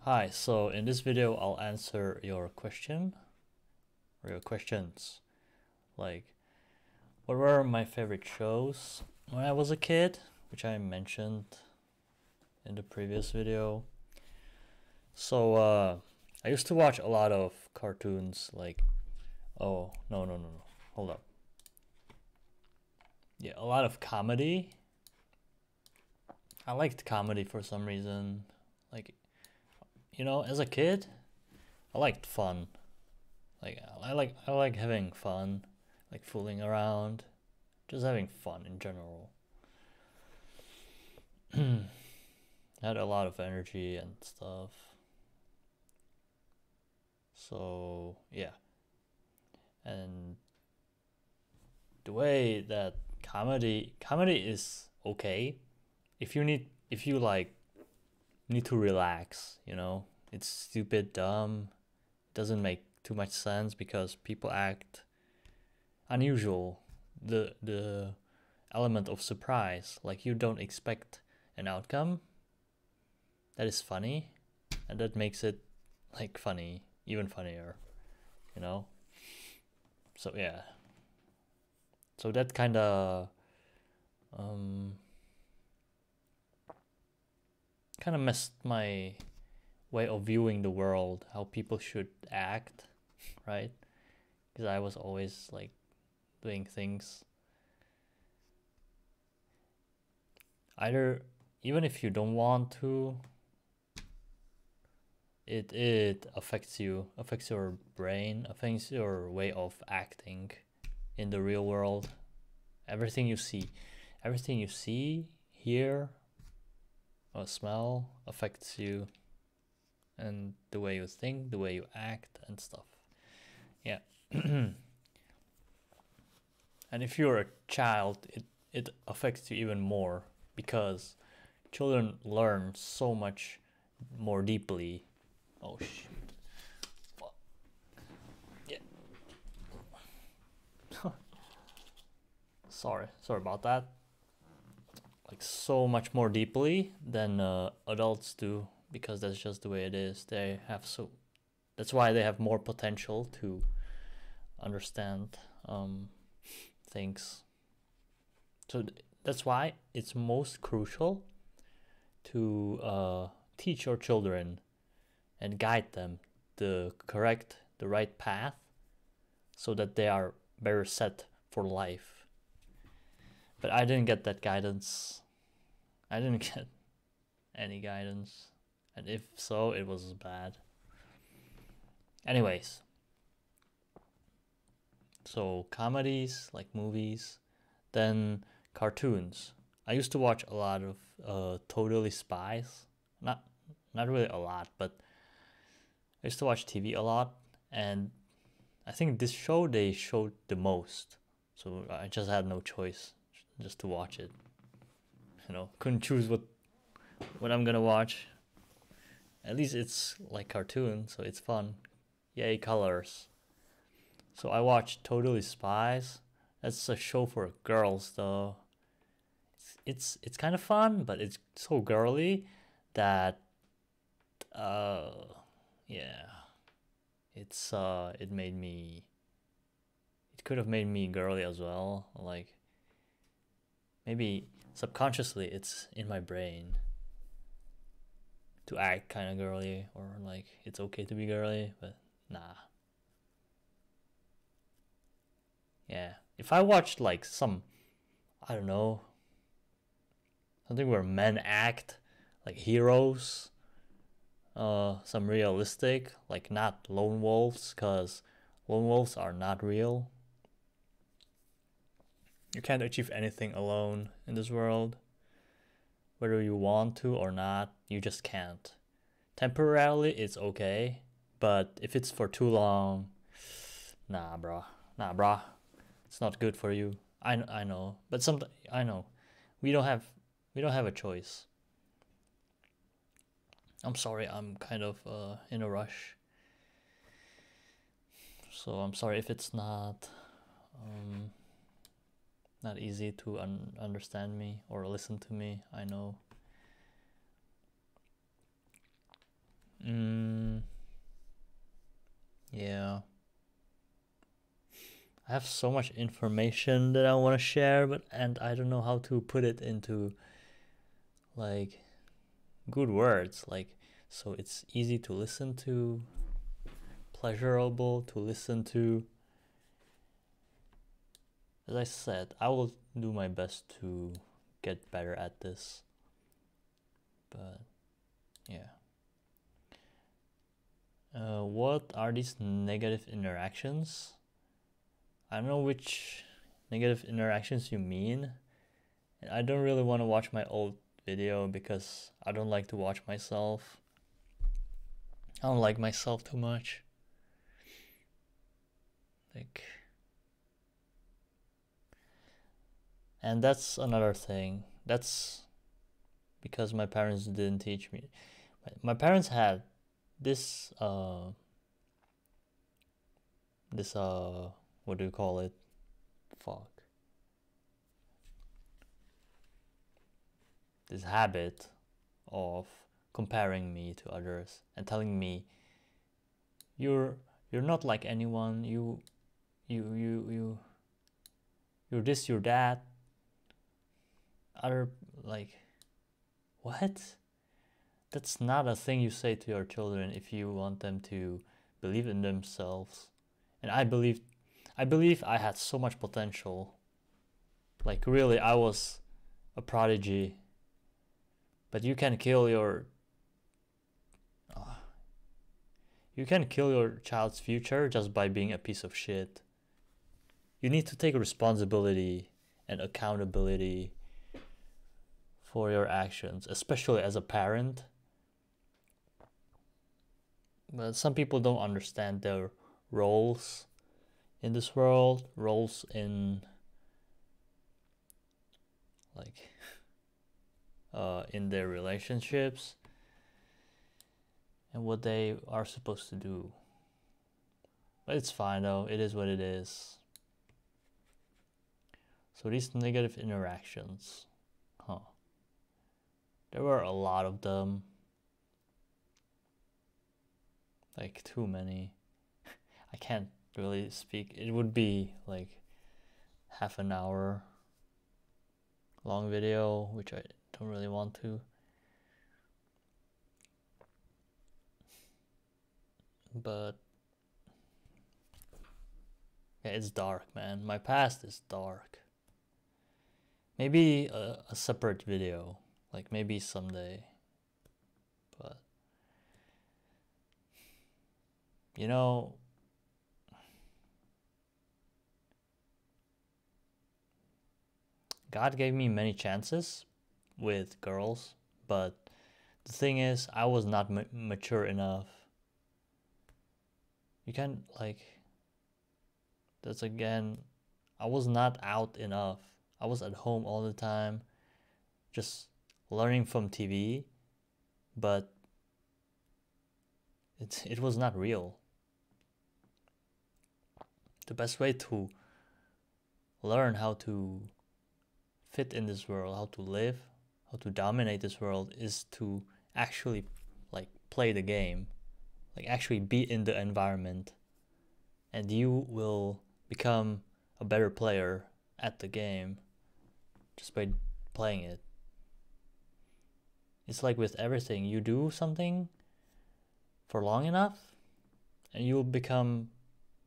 Hi, so in this video I'll answer your question or your questions. Like, what were my favorite shows when I was a kid, which I mentioned in the previous video. So I used to watch a lot of cartoons like, oh, no, hold up. Yeah, a lot of comedy. I liked comedy for some reason. Like, as a kid, I liked fun. Like I like having fun, like fooling around, just having fun in general. I had a lot of energy and stuff. So yeah, and the way that comedy is okay if you like need to relax. It's stupid, dumb, doesn't make too much sense because people act unusual. The element of surprise, like you don't expect an outcome, that is funny, and that makes it like funny, even funnier, you know. So yeah, so that um kind of messed my way of viewing the world, how people should act, right? Because I was always like doing things either, even if you don't want to, it affects you, affects your brain, affects your way of acting in the real world. Everything you see, hear, or smell affects you, and the way you think, the way you act and stuff. Yeah. And if you're a child, it affects you even more because children learn so much more deeply. Oh shoot. Fuck. Yeah. Sorry about that. Like so much more deeply than adults do, because that's just the way it is. That's why they have more potential to understand things. So that's why it's most crucial to teach your children and guide them the right path, so that they are better set for life. But I didn't get that guidance. I didn't get any guidance, and if so, it was bad. Anyways, so comedies, like movies, then cartoons. I used to watch a lot of Totally Spies. Not really a lot, but I used to watch TV a lot, and I think this show they showed the most, so I just had no choice just to watch it. Couldn't choose what I'm gonna watch. At least it's like cartoon, so it's fun. Yay, colors. So I watched Totally Spies. That's a show for girls, though. It's kind of fun, but it's so girly that yeah, it could have made me girly as well. Like maybe subconsciously it's in my brain to act kind of girly, or like it's okay to be girly, but nah. Yeah, if I watched like some, I don't know, something where men act like heroes, some realistic, like not lone wolves, because lone wolves are not real. You can't achieve anything alone in this world. Whether you want to or not, you just can't. Temporarily, it's okay, but if it's for too long, nah, bruh. Nah, bruh. It's not good for you. I know, but I know we don't have a choice. I'm sorry, I'm kind of in a rush, so I'm sorry if it's not easy to understand me or listen to me. I know. have so much information that I want to share, and I don't know how to put it into like good words, like so it's easy to listen to, pleasurable to listen to. As I said, I will do my best to get better at this. But yeah. What are these negative interactions? I don't know which negative interactions you mean. And I don't really want to watch my old video because I don't like to watch myself. I don't like myself too much. Like, and that's another thing. That's because my parents didn't teach me. My parents had this what do you call it? Fuck. This habit of comparing me to others and telling me you're not like anyone, you're this, you're that. Other, like, what? That's not a thing you say to your children if you want them to believe in themselves. And I believe I had so much potential. Like, really, I was a prodigy. But you can kill your child's future just by being a piece of shit. You need to take responsibility and accountability for your actions, especially as a parent. But some people don't understand their roles in this world, roles in like in their relationships and what they are supposed to do. But it's fine though, it is what it is. So these negative interactions, there were a lot of them. Like, too many. I can't really speak. It would be like half an hour long video, which I don't really want to. But yeah, it's dark, man. My past is dark. Maybe a separate video, like maybe someday. But you know, God gave me many chances with girls, but the thing is, I was not mature enough. You can't, like, that's again, I was not out enough. I was at home all the time, just learning from TV, but it was not real. The best way to learn how to fit in this world, how to live, how to dominate this world is to actually like play the game, like actually be in the environment, and you will become a better player at the game just by playing it. It's like with everything, you do something for long enough and you will become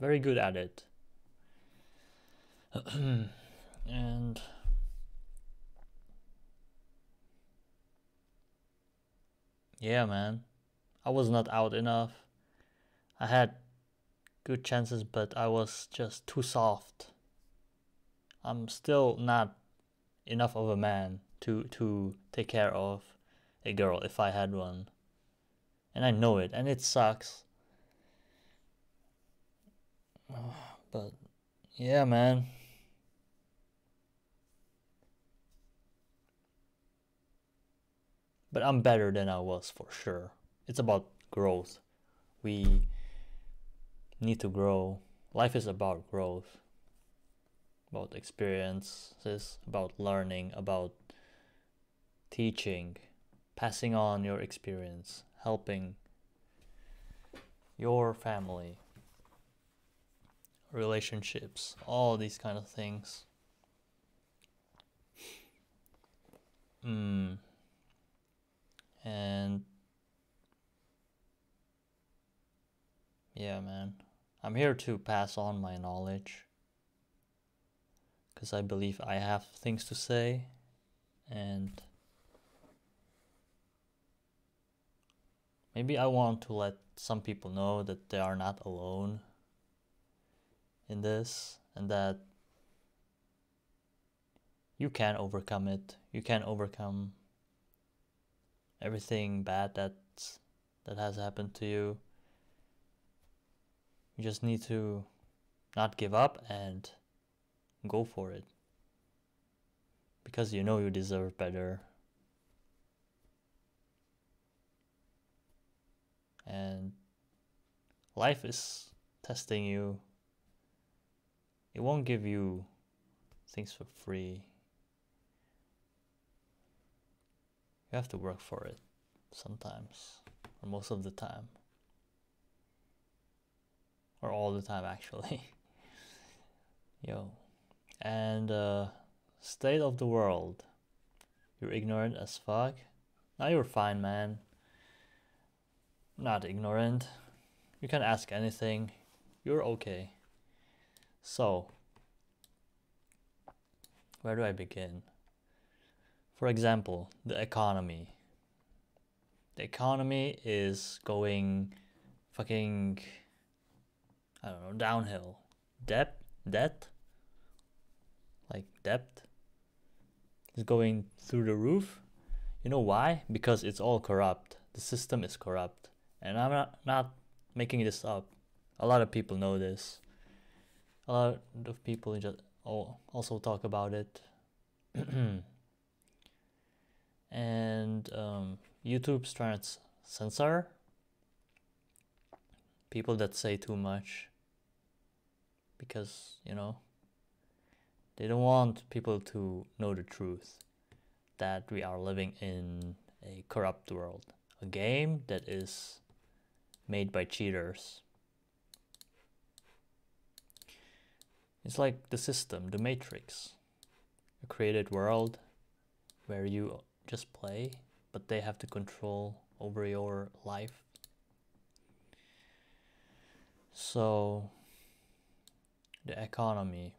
very good at it. And yeah, man, I was not out enough. I had good chances, but I was just too soft. I'm still not enough of a man to take care of a girl if I had one. And I know it, and it sucks. But yeah, man. But I'm better than I was for sure. It's about growth. We need to grow. Life is about growth, about experiences, about learning, about teaching, passing on your experience, helping your family. relationships, all these kind of things. And yeah, man, I'm here to pass on my knowledge because I believe I have things to say, and maybe I want to let some people know that they are not alone in this, and that you can overcome it. You can overcome everything bad that has happened to you. You just need to not give up and go for it, because you know you deserve better. And life is testing you. It won't give you things for free. You have to work for it sometimes, or most of the time, or all the time actually. Yo. And state of the world. You're ignorant as fuck. Now you're fine, man. Not ignorant. You can ask anything. You're okay. So, where do I begin? For example, the economy. The economy is going fucking, I don't know, downhill. Debt is going through the roof. You know why? Because it's all corrupt. The system is corrupt. And I'm not making this up. A lot of people know this. A lot of people just also talk about it. And YouTube's trying to censor people that say too much, because, you know, they don't want people to know the truth, that we are living in a corrupt world, a game that is made by cheaters. It's like the system, the Matrix, a created world where you just play, but they have to control over your life. So, the economy.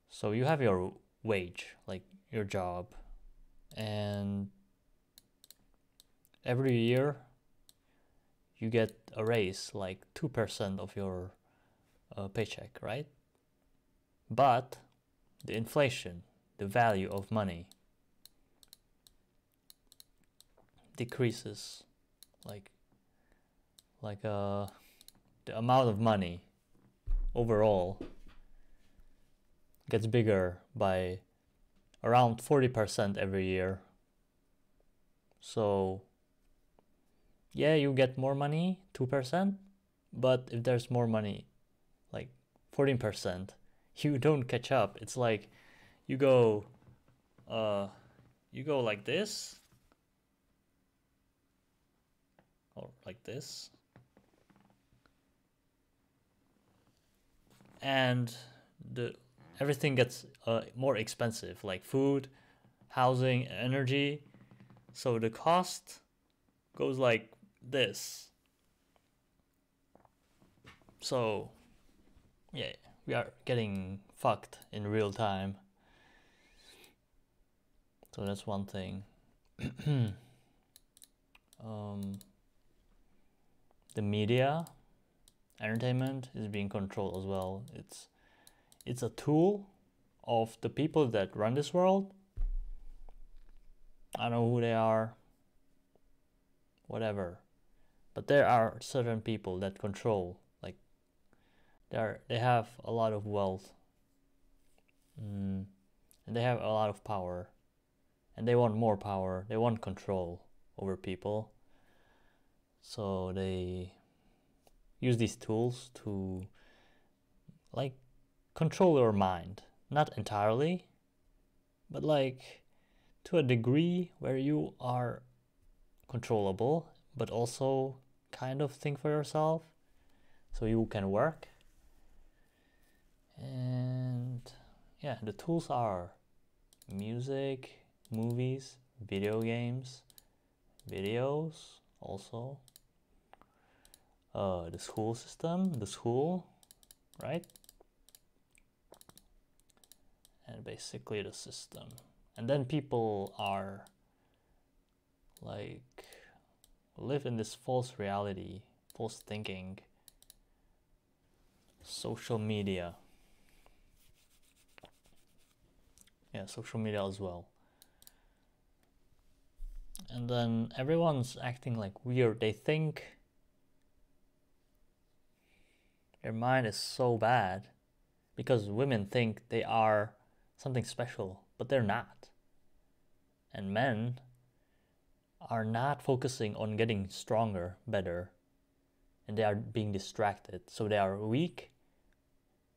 So you have your wage, like your job, and every year you get a raise, like 2% of your paycheck, right? But the inflation, the value of money, decreases, like the amount of money overall gets bigger by around 40% every year. So yeah, you get more money, 2%, but if there's more money, like 14%, you don't catch up. It's like you go like this, or like this, and everything gets more expensive, like food, housing, energy. So the cost goes like this. So yeah, we are getting fucked in real time. So that's one thing. The media, entertainment is being controlled as well. It's a tool of the people that run this world. I don't know who they are, whatever, but there are certain people that control, like they have a lot of wealth, and they have a lot of power, and they want more power, they want control over people. So they use these tools to like control your mind, not entirely, but like to a degree where you are controllable, but also kind of think for yourself. so you can work. And yeah, the tools are music, movies, video games, videos also, the school system, the school, right? And basically the system. And then people are like live in this false reality, false thinking, social media. Yeah, social media as well. And then everyone's acting like weird. They think their mind is so bad because women think they are something special, but they're not. And men are not focusing on getting stronger, better, and they are being distracted. So they are weak,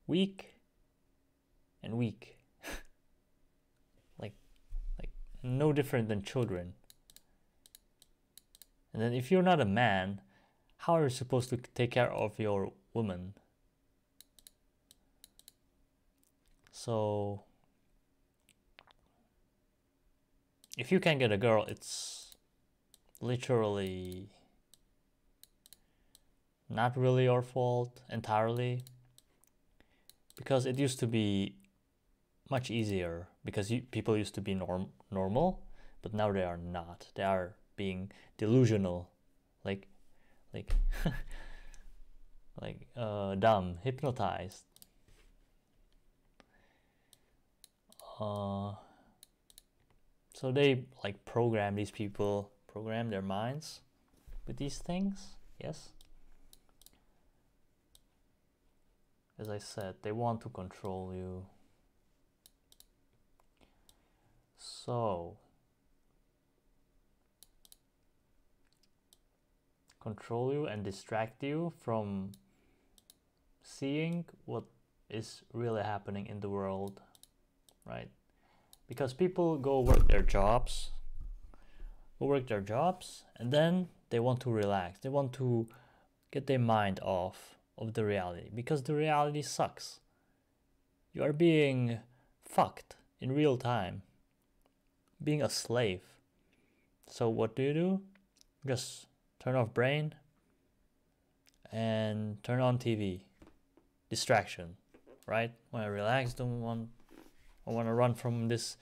and weak. like no different than children. And then if you're not a man, how are you supposed to take care of your woman? So if you can't get a girl, it's literally not really your fault entirely, because it used to be much easier because people used to be normal, but now they are not. They are being delusional, like dumb, hypnotized. So they like program their minds with these things. Yes, as I said, they want to control you. So control you and distract you from seeing what is really happening in the world, right? Because people go work their jobs, and then they want to relax. They want to get their mind off of the reality, because the reality sucks. You are being fucked in real time, being a slave. So what do? Just turn off brain and turn on TV. Distraction, right? When I relax, I want to run from this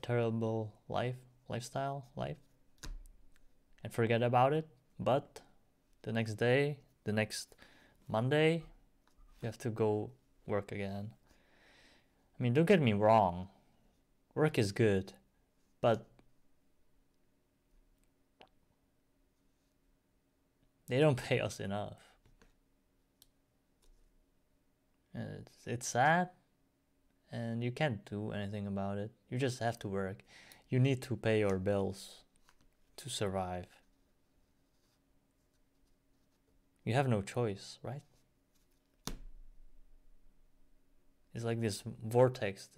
terrible lifestyle, and forget about it. But the next day, the next Monday, you have to go work again. I mean, don't get me wrong, work is good, but they don't pay us enough. It's sad, and you can't do anything about it. You just have to work. You need to pay your bills to survive. You have no choice, right? It's like this vortex,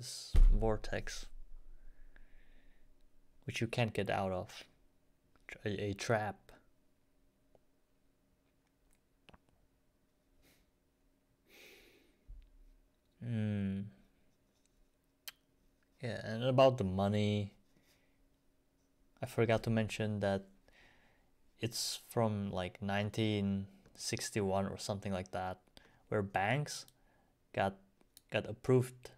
which you can't get out of. A trap. Yeah, and about the money, I forgot to mention that it's from like 1961 or something like that, where banks got approved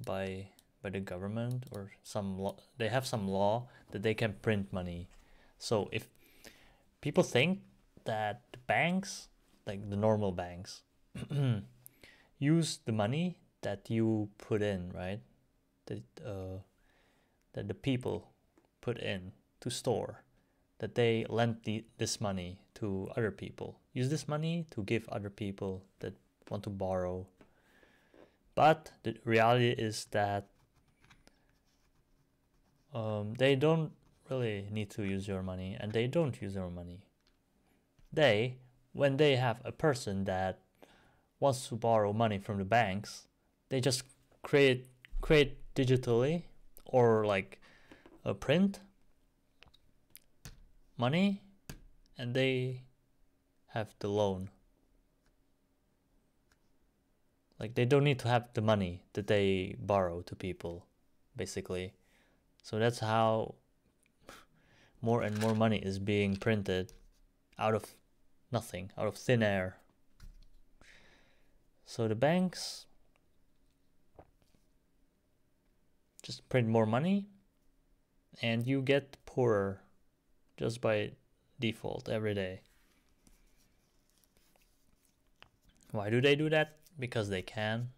by the government, or some law. They have some law that they can print money. So if people think that the banks, like the normal banks, use the money that you put in, right? That the people put in to store, that they lend this money to other people. Use this money to give other people that want to borrow. But the reality is that they don't really need to use your money, and they don't use your money. When they have a person that wants to borrow money from the banks, they just create digitally, or like a print money, and they have the loan. Like, they don't need to have the money that they borrow to people, basically. So that's how more and more money is being printed out of nothing, out of thin air. So the banks just print more money and you get poorer just by default every day. Why do they do that? Because they can.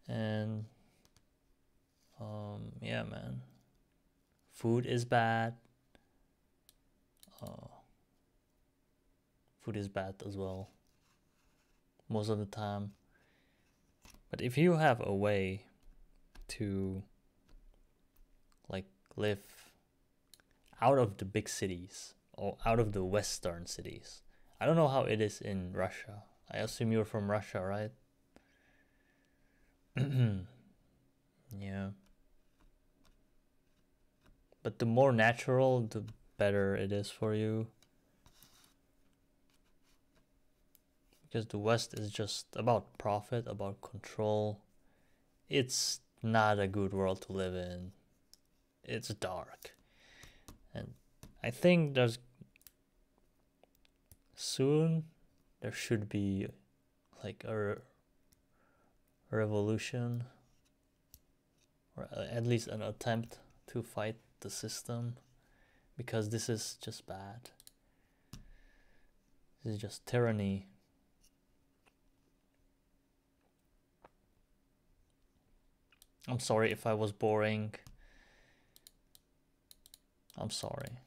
And yeah, man, food is bad. Food is bad as well most of the time. But if you have a way to like live out of the big cities or out of the western cities, I don't know how it is in Russia. I assume you're from Russia, right? Yeah. But the more natural, the better it is for you. Because the West is just about profit, about control. It's not a good world to live in. It's dark. And I think soon there should be like a revolution, or at least an attempt to fight the system, because this is just bad. This is just tyranny. I'm sorry if I was boring. I'm sorry.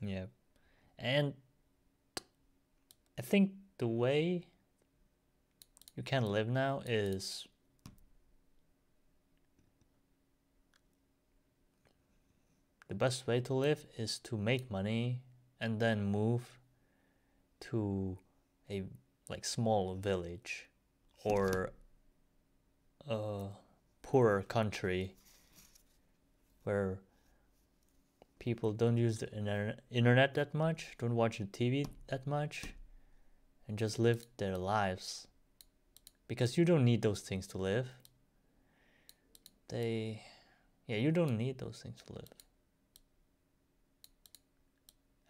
Yeah. And I think the way you can live now is the best way to live is to make money and then move to a like small village or a poorer country where people don't use the internet that much, don't watch the TV that much, and just live their lives. Because you don't need those things to live. You don't need those things to live.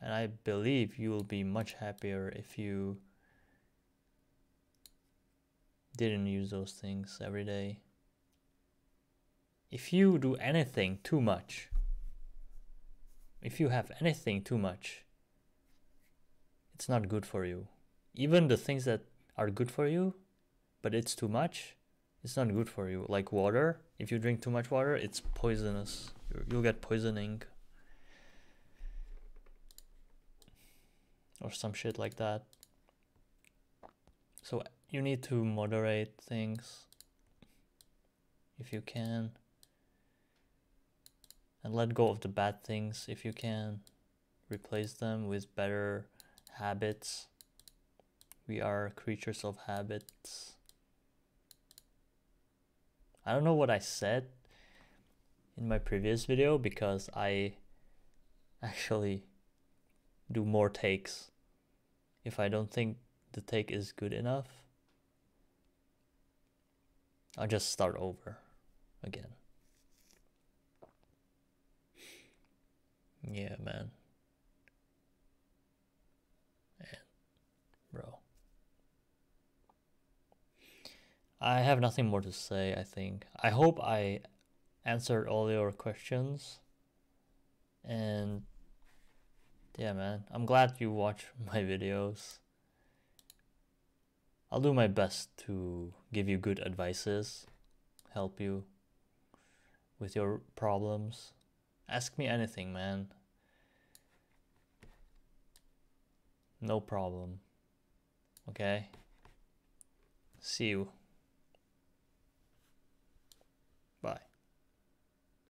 And I believe you will be much happier if you didn't use those things every day. If you do anything too much, if you have anything too much, it's not good for you. Even the things that are good for you, but it's too much, it's not good for you. Like water, if you drink too much water, it's poisonous. You'll get poisoning. Or some shit like that. So you need to moderate things if you can. And let go of the bad things if you can. Replace them with better habits. We are creatures of habits. I don't know what I said in my previous video because I actually do more takes. If I don't think the take is good enough, I'll just start over again. Yeah, man. Bro. I have nothing more to say, I think. I hope I answered all your questions. And yeah, man, I'm glad you watch my videos. I'll do my best to give you good advices, help you with your problems. Ask me anything, man. No problem. Okay? See you.